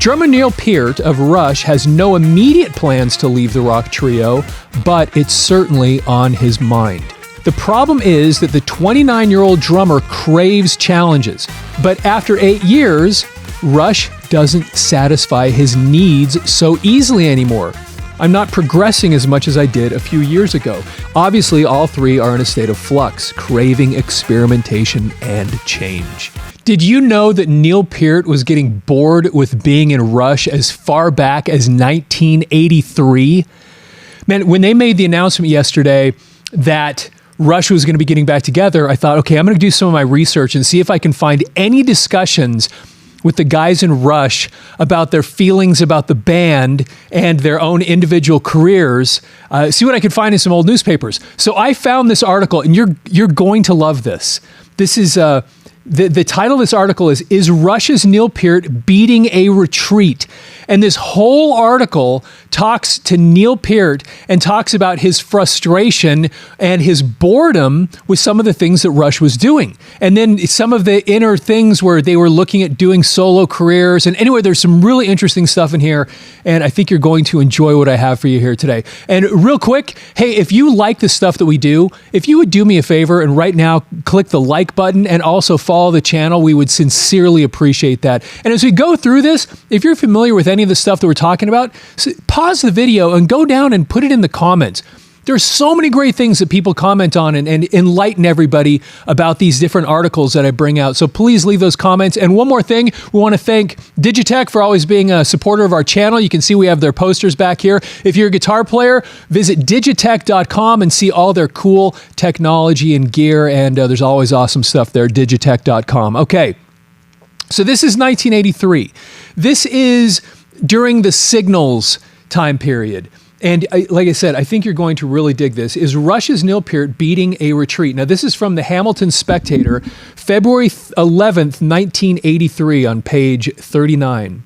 Drummer Neil Peart of Rush has no immediate plans to leave the rock trio, but it's certainly on his mind. The problem is that the 29-year-old drummer craves challenges, but after 8 years, Rush doesn't satisfy his needs so easily anymore. I'm not progressing as much as I did a few years ago. Obviously, all three are in a state of flux, craving experimentation and change. Did you know that Neil Peart was getting bored with being in Rush as far back as 1983? Man, when they made the announcement yesterday that Rush was going to be getting back together, I thought, okay, I'm going to do some of my research and see if I can find any discussions with the guys in Rush about their feelings about the band and their own individual careers, see what I could find in some old newspapers. So I found this article, and you're going to love this. This is... The title of this article is Rush's Neil Peart Beating a Retreat? And this whole article talks to Neil Peart and talks about his frustration and his boredom with some of the things that Rush was doing. And then some of the inner things where they were looking at doing solo careers. And anyway, there's some really interesting stuff in here. And I think you're going to enjoy what I have for you here today. And real quick, hey, if you like the stuff that we do, if you would do me a favor and right now click the like button and also follow the channel, we would sincerely appreciate that. And as we go through this, if you're familiar with any of the stuff that we're talking about, pause the video and go down and put it in the comments. There's so many great things that people comment on and enlighten everybody about these different articles that I bring out. So please leave those comments. And one more thing, we want to thank DigiTech for always being a supporter of our channel. You can see we have their posters back here. If you're a guitar player, visit digitech.com and see all their cool technology and gear. And there's always awesome stuff there, digitech.com. Okay, so this is 1983. This is during the Signals time period. And like I said, I think you're going to really dig this. Is Rush's Neil Peart beating a retreat? Now, this is from the Hamilton Spectator, February 11th, 1983 on page 39.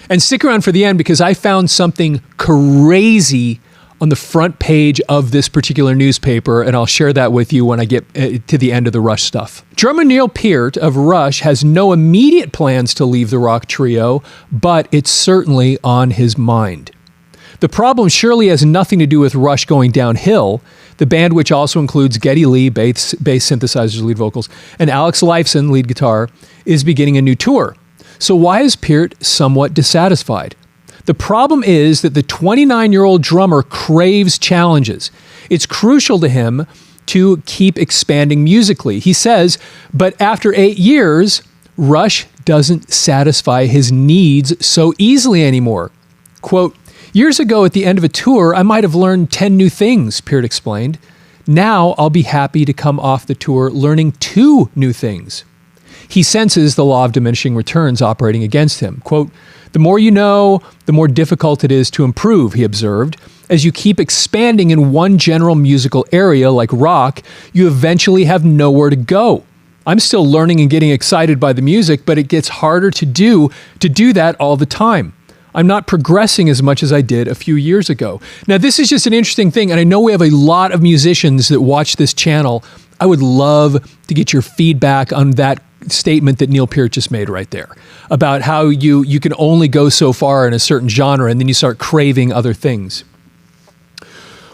And stick around for the end because I found something crazy on the front page of this particular newspaper, and I'll share that with you when I get to the end of the Rush stuff. Drummer Neil Peart of Rush has no immediate plans to leave the rock trio, but it's certainly on his mind. The problem surely has nothing to do with Rush going downhill. The band, which also includes Geddy Lee, bass synthesizers, lead vocals, and Alex Lifeson, lead guitar, is beginning a new tour. So why is Peart somewhat dissatisfied? The problem is that the 29-year-old drummer craves challenges. It's crucial to him to keep expanding musically. He says, but after 8 years, Rush doesn't satisfy his needs so easily anymore. Quote, years ago at the end of a tour, I might have learned 10 new things, Peart explained. Now I'll be happy to come off the tour learning 2 new things. He senses the law of diminishing returns operating against him. Quote, the more you know, the more difficult it is to improve, he observed. As you keep expanding in one general musical area like rock, you eventually have nowhere to go. I'm still learning and getting excited by the music, but it gets harder to do that all the time. I'm not progressing as much as I did a few years ago. Now, this is just an interesting thing, and I know we have a lot of musicians that watch this channel. I would love to get your feedback on that statement that Neil Peart just made right there about how you can only go so far in a certain genre and then you start craving other things.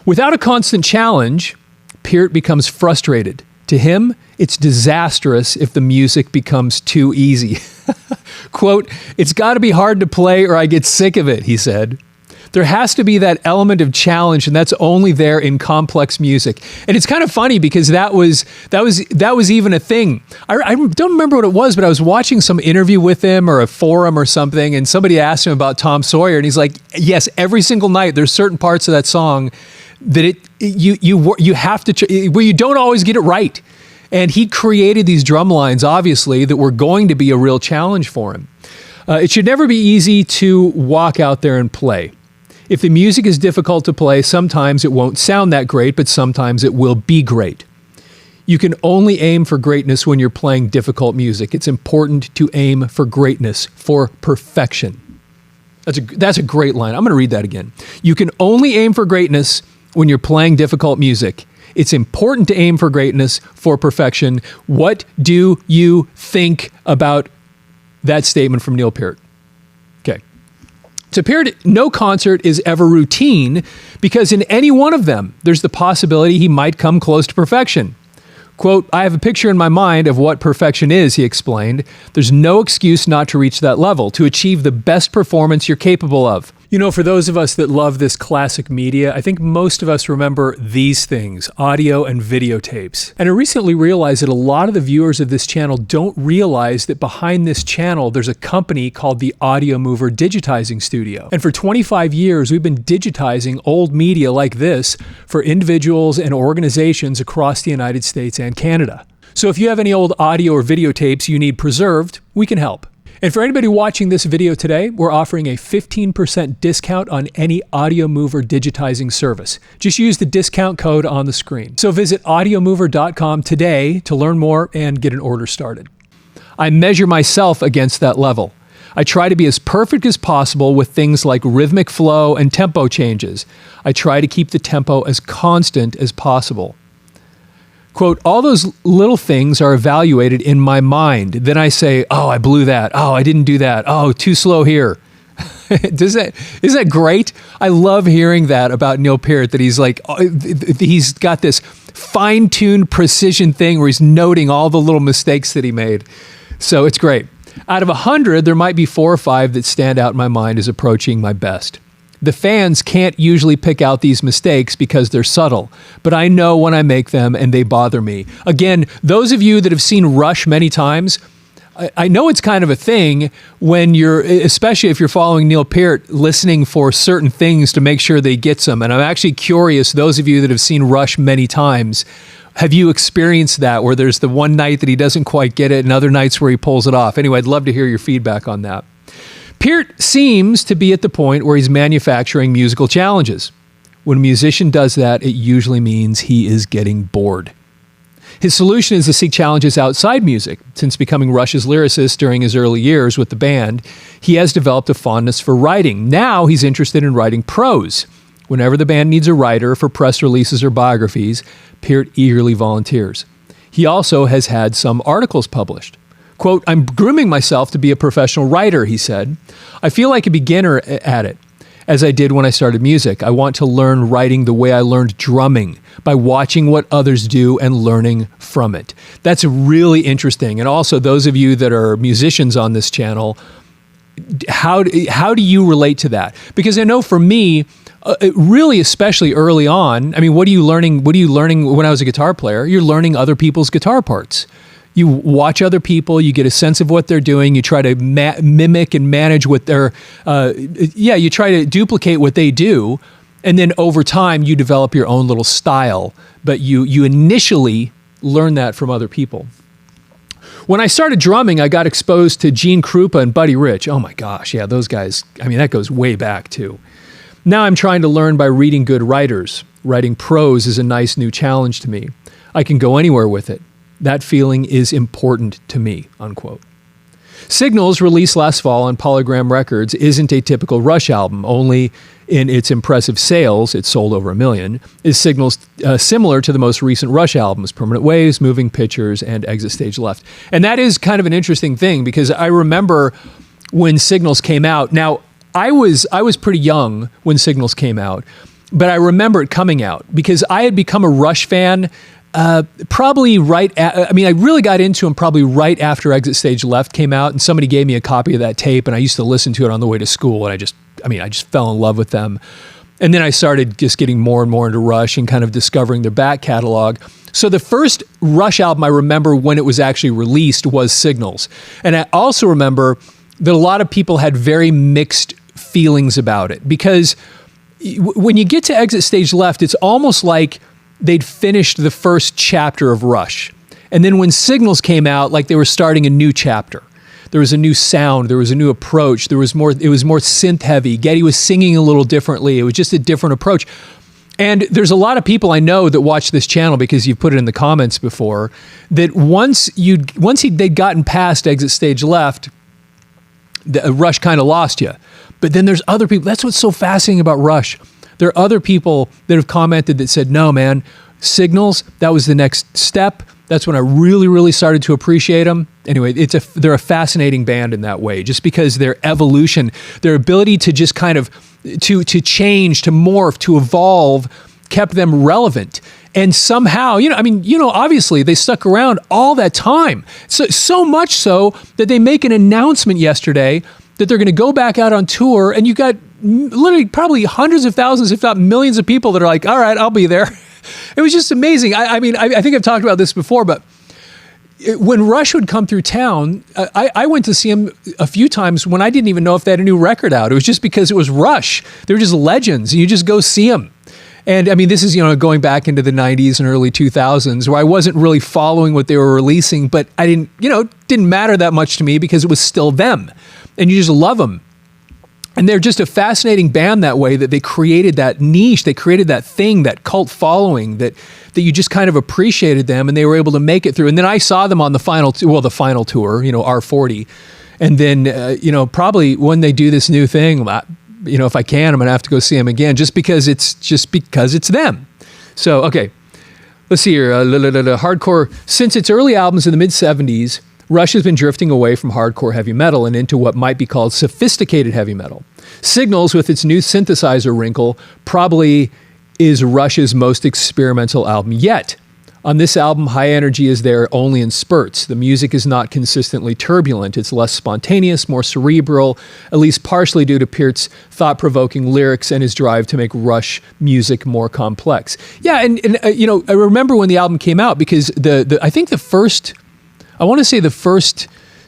Without a constant challenge, Peart becomes frustrated. To him, it's disastrous if the music becomes too easy. Quote, it's got to be hard to play or I get sick of it, he said. There has to be that element of challenge, and that's only there in complex music. And it's kind of funny because that was even a thing. I don't remember what it was, but I was watching some interview with him or a forum or something, and somebody asked him about Tom Sawyer, and he's like, yes, every single night there's certain parts of that song that you have to, where you don't always get it right. And he created these drum lines, obviously, that were going to be a real challenge for him. It should never be easy to walk out there and play. If the music is difficult to play, sometimes it won't sound that great, but sometimes it will be great. You can only aim for greatness when you're playing difficult music. It's important to aim for greatness, for perfection. That's a great line. I'm going to read that again. You can only aim for greatness when you're playing difficult music. It's important to aim for greatness, for perfection. What do you think about that statement from Neil Peart? Okay. To Peart, no concert is ever routine because in any one of them, there's the possibility he might come close to perfection. Quote, I have a picture in my mind of what perfection is, he explained. There's no excuse not to reach that level, to achieve the best performance you're capable of. You know, for those of us that love this classic media, I think most of us remember these things, audio and videotapes. And I recently realized that a lot of the viewers of this channel don't realize that behind this channel, there's a company called the Audiomover Digitizing Studio. And for 25 years, we've been digitizing old media like this for individuals and organizations across the United States and Canada. So if you have any old audio or videotapes you need preserved, we can help. And for anybody watching this video today, we're offering a 15% discount on any Audiomover digitizing service. Just use the discount code on the screen. So visit audiomover.com today to learn more and get an order started. I measure myself against that level. I try to be as perfect as possible with things like rhythmic flow and tempo changes. I try to keep the tempo as constant as possible. Quote, all those little things are evaluated in my mind. Then I say, oh, I blew that. Oh, I didn't do that. Oh, too slow here. Isn't that great? I love hearing that about Neil Peart, that he's like, he's got this fine-tuned precision thing where he's noting all the little mistakes that he made. So it's great. Out of 100, there might be 4 or 5 that stand out in my mind as approaching my best. The fans can't usually pick out these mistakes because they're subtle, but I know when I make them and they bother me. Again, those of you that have seen Rush many times, I know it's kind of a thing when you're, especially if you're following Neil Peart, listening for certain things to make sure they get them. And I'm actually curious, those of you that have seen Rush many times, have you experienced that where there's the one night that he doesn't quite get it and other nights where he pulls it off? Anyway, I'd love to hear your feedback on that. Peart seems to be at the point where he's manufacturing musical challenges. When a musician does that, it usually means he is getting bored. His solution is to seek challenges outside music. Since becoming Rush's lyricist during his early years with the band, he has developed a fondness for writing. Now he's interested in writing prose. Whenever the band needs a writer for press releases or biographies, Peart eagerly volunteers. He also has had some articles published. Quote, I'm grooming myself to be a professional writer, he said. I feel like a beginner at it, as I did when I started music. I want to learn writing the way I learned drumming, by watching what others do and learning from it. That's really interesting. And also, those of you that are musicians on this channel, how do you relate to that? Because I know for me, really, especially early on, I mean, what are you learning when I was a guitar player? You're learning other people's guitar parts. You watch other people, you get a sense of what they're doing, you try to mimic and manage what they're, you try to duplicate what they do, and then over time you develop your own little style, but you initially learn that from other people. When I started drumming, I got exposed to Gene Krupa and Buddy Rich. Oh my gosh, yeah, those guys, I mean, that goes way back too. Now I'm trying to learn by reading good writers. Writing prose is a nice new challenge to me. I can go anywhere with it. That feeling is important to me, unquote. Signals, released last fall on Polygram Records, isn't a typical Rush album. Only in its impressive sales, it sold over 1 million, is Signals similar to the most recent Rush albums, Permanent Waves, Moving Pictures, and Exit Stage Left. And that is kind of an interesting thing because I remember when Signals came out. Now, I was pretty young when Signals came out, but I remember it coming out because I had become a Rush fan probably I really got into him probably right after Exit Stage Left came out, and somebody gave me a copy of that tape, and I used to listen to it on the way to school, and I just fell in love with them. And then I started just getting more and more into Rush and kind of discovering their back catalog. So the first Rush album I remember when it was actually released was Signals. And I also remember that a lot of people had very mixed feelings about it because when you get to Exit Stage Left, it's almost like they'd finished the first chapter of Rush. And then when Signals came out, like they were starting a new chapter. There was a new sound, there was a new approach, it was more synth heavy. Geddy was singing a little differently. It was just a different approach. And there's a lot of people I know that watch this channel because you've put it in the comments before, that once they'd gotten past Exit Stage Left, the Rush kind of lost you. But then there's other people. That's what's so fascinating about Rush. There are other people that have commented that said, no, man, Signals, that was the next step. That's when I really, really started to appreciate them. Anyway, they're a fascinating band in that way, just because their evolution, their ability to just kind of, to change, to morph, to evolve, kept them relevant. And somehow, obviously they stuck around all that time. So much so that they make an announcement yesterday that they're going to go back out on tour, and you got literally probably hundreds of thousands, if not millions of people that are like, all right, I'll be there. It was just amazing. I think I've talked about this before, but when Rush would come through town, I went to see him a few times when I didn't even know if they had a new record out. It was just because it was Rush. They were just legends. You just go see them. And I mean, this is, going back into the 90s and early 2000s, where I wasn't really following what they were releasing, but I didn't, it didn't matter that much to me because it was still them. And you just love them. And they're just a fascinating band that way, that they created that niche, they created that thing, that cult following, that you just kind of appreciated them, and they were able to make it through. And then I saw them on the final tour, R40. And then, probably when they do this new thing, if I can, I'm going to have to go see them again, just because it's them. So, okay, let's see here. Hardcore, since its early albums in the mid-70s, Rush has been drifting away from hardcore heavy metal and into what might be called sophisticated heavy metal. Signals, with its new synthesizer wrinkle, probably is Rush's most experimental album yet. On this album, high energy is there only in spurts. The music is not consistently turbulent. It's less spontaneous, more cerebral, at least partially due to Peart's thought-provoking lyrics and his drive to make Rush music more complex. Yeah, and I remember when the album came out, because I think the first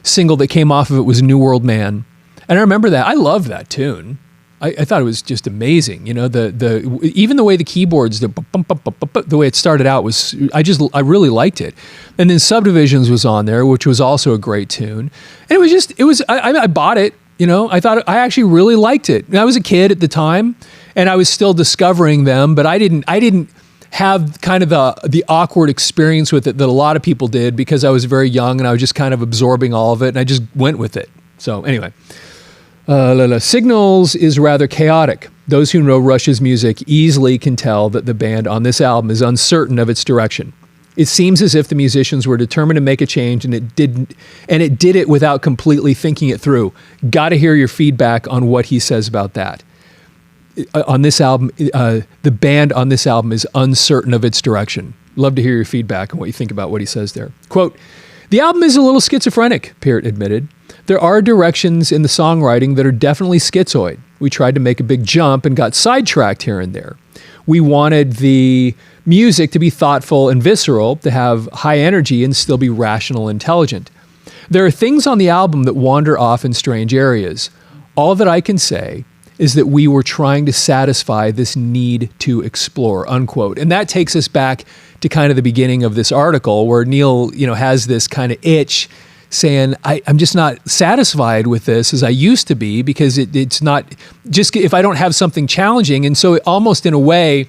single that came off of it was New World Man. And I remember that. I loved that tune. I thought it was just amazing. Even the way the keyboards, the way it started out was, I really liked it. And then Subdivisions was on there, which was also a great tune. And I bought it. I actually really liked it. And I was a kid at the time, and I was still discovering them, but I didn't have kind of the awkward experience with it that a lot of people did, because I was very young and I was just kind of absorbing all of it, and I just went with it. So anyway, Signals is rather chaotic. Those who know Rush's music easily can tell that the band on this album is uncertain of its direction. It seems as if the musicians were determined to make a change, and it did it without completely thinking it through. Got to hear your feedback on what he says about that. On this album, the band on this album is uncertain of its direction. Love to hear your feedback and what you think about what he says there. Quote, "The album is a little schizophrenic," Peart admitted. "There are directions in the songwriting that are definitely schizoid. We tried to make a big jump and got sidetracked here and there. We wanted the music to be thoughtful and visceral, to have high energy and still be rational and intelligent. There are things on the album that wander off in strange areas. All that I can say is that we were trying to satisfy this need to explore," unquote. And that takes us back to kind of the beginning of this article, where Neil, has this kind of itch saying, I'm just not satisfied with this as I used to be, because it's not just if I don't have something challenging. And so almost in a way,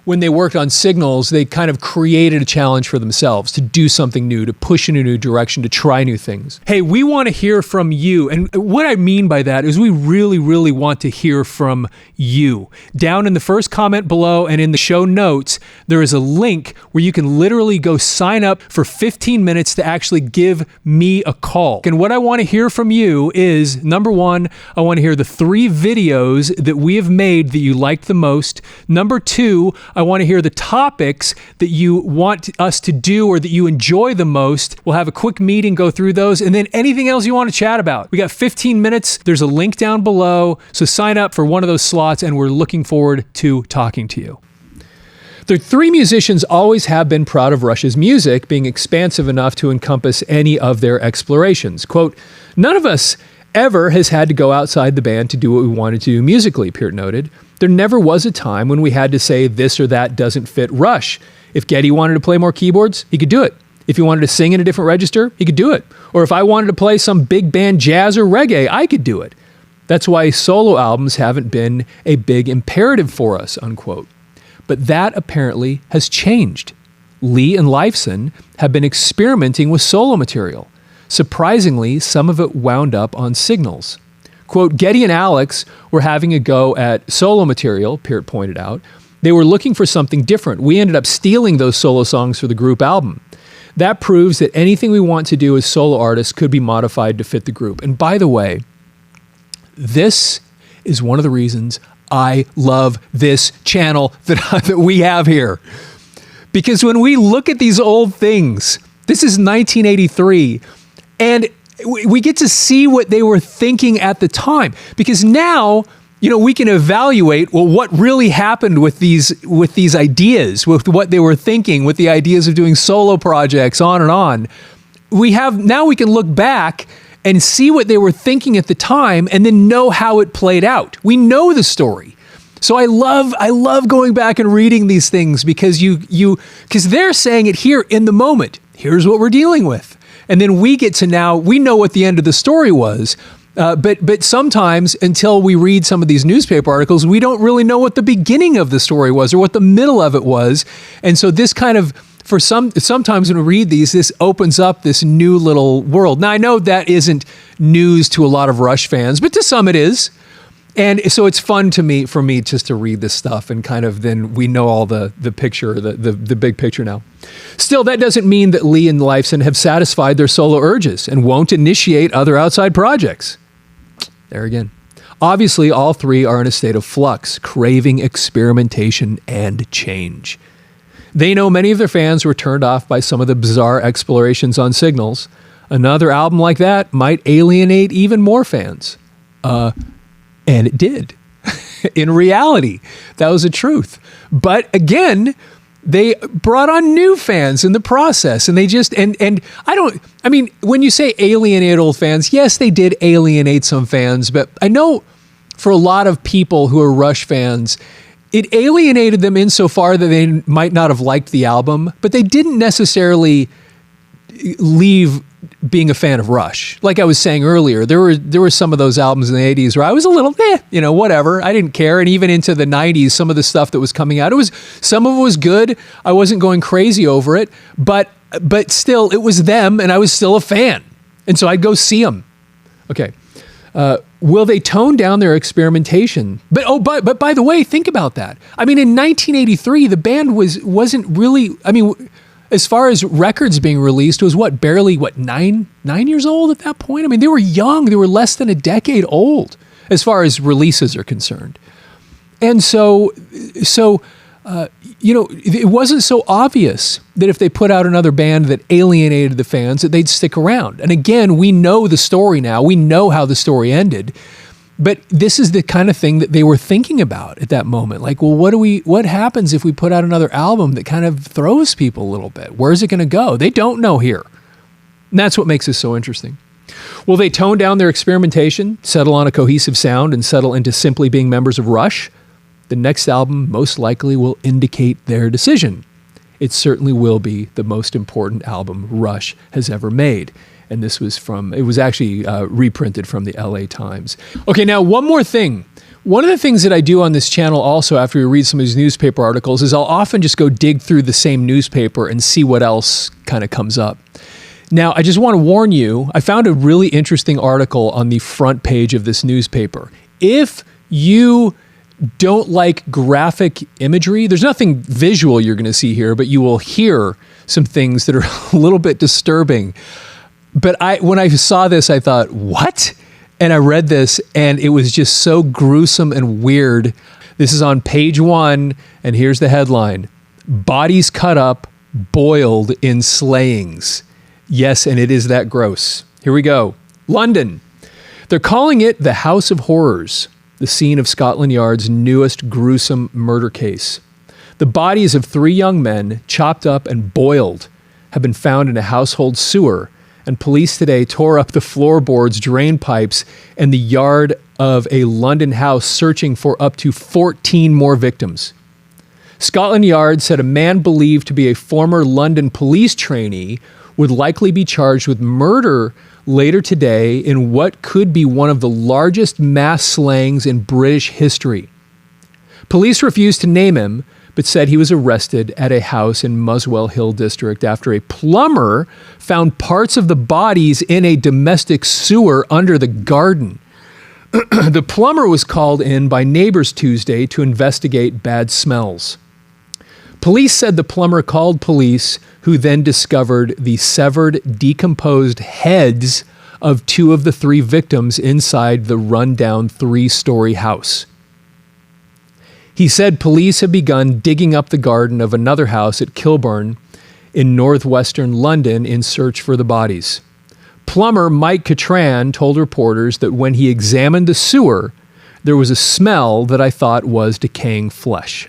when they worked on Signals, they kind of created a challenge for themselves to do something new, to push in a new direction, to try new things. Hey, we want to hear from you. And what I mean by that is we really, really want to hear from you. Down in the first comment below and in the show notes, there is a link where you can literally go sign up for 15 minutes to actually give me a call. And what I want to hear from you is, number one, I want to hear the 3 videos that we have made that you liked the most. Number 2, I want to hear the topics that you want us to do or that you enjoy the most. We'll have a quick meeting, go through those, and then anything else you want to chat about. We got 15 minutes. There's a link down below. So sign up for one of those slots, and we're looking forward to talking to you. The 3 musicians always have been proud of Rush's music being expansive enough to encompass any of their explorations. Quote, "None of us ever has had to go outside the band to do what we wanted to do musically," Peart noted. "There never was a time when we had to say this or that doesn't fit Rush. If Geddy wanted to play more keyboards, he could do it. If he wanted to sing in a different register, he could do it. Or if I wanted to play some big band jazz or reggae, I could do it. That's why solo albums haven't been a big imperative for us," unquote. But that apparently has changed. Lee and Lifeson have been experimenting with solo material. Surprisingly, some of it wound up on Signals. Quote, "Geddy and Alex were having a go at solo material," Peart pointed out. "They were looking for something different. We ended up stealing those solo songs for the group album. That proves that anything we want to do as solo artists could be modified to fit the group. And by the way, this is one of the reasons I love this channel that we have here. Because when we look at these old things, this is 1983, and we get to see what they were thinking at the time. Because now, we can evaluate, well, what really happened with these ideas, with what they were thinking, with the ideas of doing solo projects, on and on. Now we can look back and see what they were thinking at the time, and then know how it played out. We know the story. So I love going back and reading these things because because they're saying it here in the moment. Here's what we're dealing with. And then we get to we know what the end of the story was. But sometimes until we read some of these newspaper articles, we don't really know what the beginning of the story was or what the middle of it was. And so this kind of, sometimes when we read these, this opens up this new little world. Now I know that isn't news to a lot of Rush fans, but to some it is. And so it's fun for me just to read this stuff and kind of then we know all the picture, the big picture now. Still, that doesn't mean that Lee and Leifson have satisfied their solo urges and won't initiate other outside projects. There again. Obviously, all three are in a state of flux, craving experimentation and change. They know many of their fans were turned off by some of the bizarre explorations on Signals. Another album like that might alienate even more fans. And it did. In reality, that was the truth. But again, they brought on new fans in the process, and they just, when you say alienate old fans, yes, they did alienate some fans, but I know for a lot of people who are Rush fans, it alienated them insofar that they might not have liked the album, but they didn't necessarily leave being a fan of Rush. Like I was saying earlier, there were some of those albums in the 80s where I was a little, whatever. I didn't care. And even into the 90s, some of the stuff that was coming out, some of it was good. I wasn't going crazy over it, but still it was them and I was still a fan. And so I'd go see them. Okay. Will they tone down their experimentation? But by the way, think about that. I mean, in 1983, the band wasn't really, as far as records being released, was barely 9 years old at that point? I mean, they were young. They were less than a decade old as far as releases are concerned. And so it wasn't so obvious that if they put out another band that alienated the fans, that they'd stick around. And again, we know the story now. We know how the story ended. But this is the kind of thing that they were thinking about at that moment. Like, well, what happens if we put out another album that kind of throws people a little bit? Where's it going to go? They don't know here. And that's what makes this so interesting. Will they tone down their experimentation, settle on a cohesive sound, and settle into simply being members of Rush? The next album most likely will indicate their decision. It certainly will be the most important album Rush has ever made. And this was it was actually reprinted from the LA Times. Okay, now one more thing. One of the things that I do on this channel also after we read some of these newspaper articles is I'll often just go dig through the same newspaper and see what else kind of comes up. Now, I just want to warn you, I found a really interesting article on the front page of this newspaper. If you don't like graphic imagery, there's nothing visual you're going to see here, but you will hear some things that are a little bit disturbing. But when I saw this, I thought, what? And I read this, and it was just so gruesome and weird. This is on page 1, and here's the headline. Bodies cut up, boiled in slayings. Yes, and it is that gross. Here we go. London. They're calling it the House of Horrors, the scene of Scotland Yard's newest gruesome murder case. The bodies of 3 young men, chopped up and boiled, have been found in a household sewer, and police today tore up the floorboards, drain pipes, and the yard of a London house searching for up to 14 more victims. Scotland Yard said a man believed to be a former London police trainee would likely be charged with murder later today in what could be one of the largest mass slayings in British history. Police refused to name him, but said he was arrested at a house in Muswell Hill district after a plumber found parts of the bodies in a domestic sewer under the garden. The plumber was called in by neighbors Tuesday to investigate bad smells. Police said the plumber called police, who then discovered the severed, decomposed heads of 2 of the 3 victims inside the rundown 3-story house. He said police had begun digging up the garden of another house at Kilburn in northwestern London in search for the bodies. Plumber Mike Catran told reporters that when he examined the sewer, there was a smell that I thought was decaying flesh.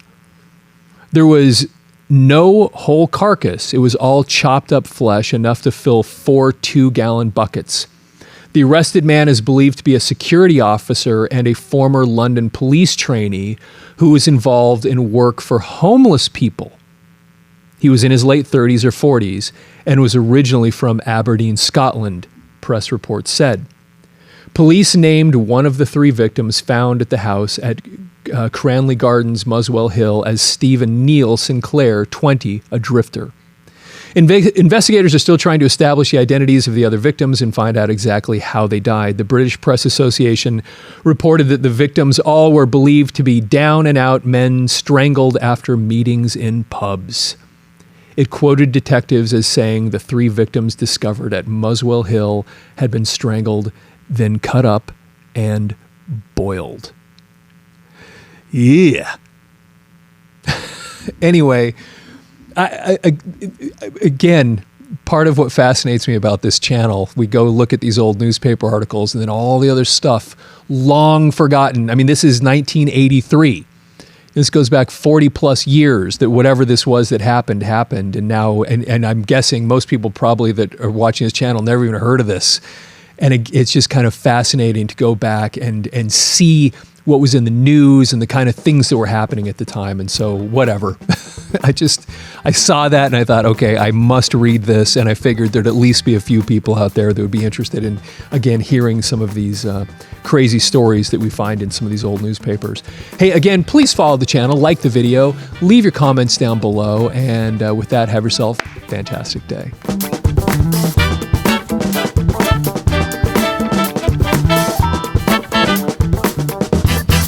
There was no whole carcass. It was all chopped up flesh, enough to fill 4 2-gallon buckets. The arrested man is believed to be a security officer and a former London police trainee who was involved in work for homeless people. He was in his late 30s or 40s and was originally from Aberdeen, Scotland, press reports said. Police named one of the 3 victims found at the house at Cranley Gardens, Muswell Hill, as Stephen Neil Sinclair, 20, a drifter. Investigators are still trying to establish the identities of the other victims and find out exactly how they died. The British Press Association reported that the victims all were believed to be down-and-out men strangled after meetings in pubs. It quoted detectives as saying the 3 victims discovered at Muswell Hill had been strangled, then cut up and boiled. Yeah. Anyway, again, part of what fascinates me about this channel, we go look at these old newspaper articles and then all the other stuff long forgotten. I mean, this is 1983. This goes back 40 plus years that whatever this was that happened. And now, and I'm guessing most people probably that are watching this channel never even heard of this. And it's just kind of fascinating to go back and see what was in the news and the kind of things that were happening at the time. And so whatever, I saw that and I thought, okay, I must read this. And I figured there'd at least be a few people out there that would be interested in, again, hearing some of these crazy stories that we find in some of these old newspapers. Hey, again, please follow the channel, like the video, leave your comments down below. And with that, have yourself a fantastic day.